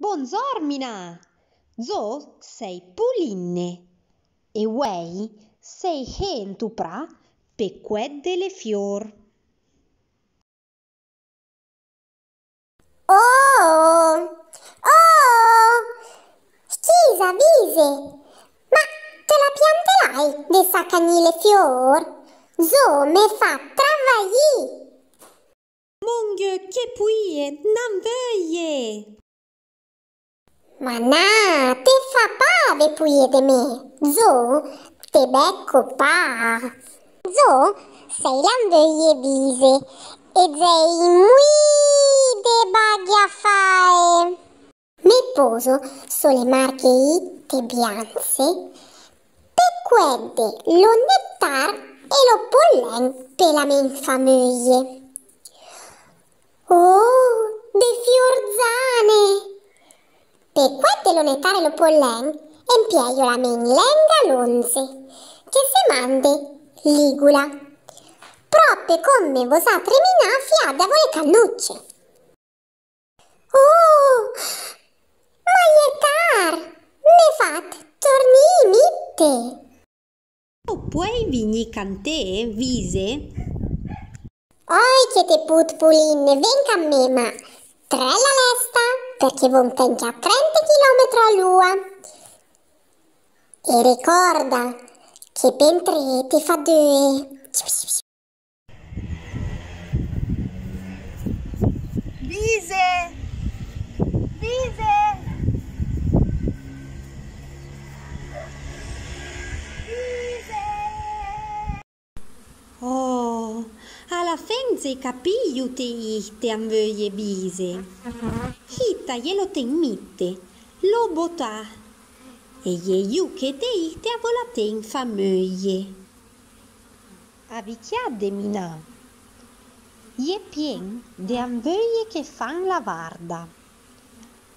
Buongiorno, zo sei Pulinne e uei sei hentu pra pe quet delle fior. Oh, oh, scusa, Vise, ma te la pianterai de saccagnile fior? Zo me fa travagli. Mon Dieu, che puie, non veuille! Ma na, te fa pa de puie de me. Zo te becco pa. Zo sei l'anveglie Vise e sei mui de baglia fae. Mi poso sulle marche itte bianze, pe quedde lo nettar e lo pollen per la men famiglie. Oh, de fiorzane! Per quedde lo nettar e lo pollen, empieio la men lenga l'onze, che se mande ligula. Proppe come vosatre minà fiada vole cannucce. Oh! Maietar, me fat torni mitte. Tu puoi vigni cantè, Vise? Oi che te put Pulinne, venga a me, ma trella l'esta, perché von pengia 30 chilometri all'ua. E ricorda che per tre ti fa due. Vise! Vise! Vise! Oh, alla fenze capigliu te ihte anveuie Vise. Hitta glielo te in mitte, lo botà. E iu che te ihte a volate in famiglie. Avicchiade minà. Ie pien de anveuie che fan la varda.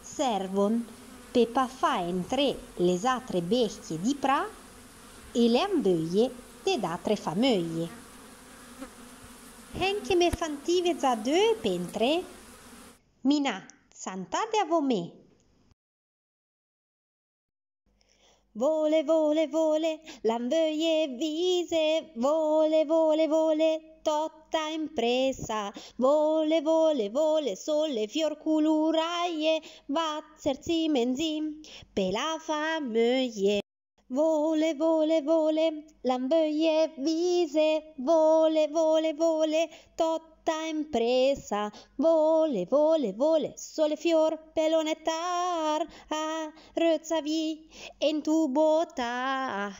Servon pe pa fa entre les altre bestie di pra e le anveuie de d'altre famiglie. Hen che me fantive za due pentre? Minà, santade a vomè. Vole, vole, vole, l'anveuie Vise, vole, vole, vole, totta impresa, vole, vole, vole, solle fior culuraie, vazzerzi menzim, pe la famiglie. Vole, vole, vole, l'anveuie Vise, vole, vole, vole, totta impresa, vole, vole, vole, sole fior pelonettar, a rözza vi en tu bota.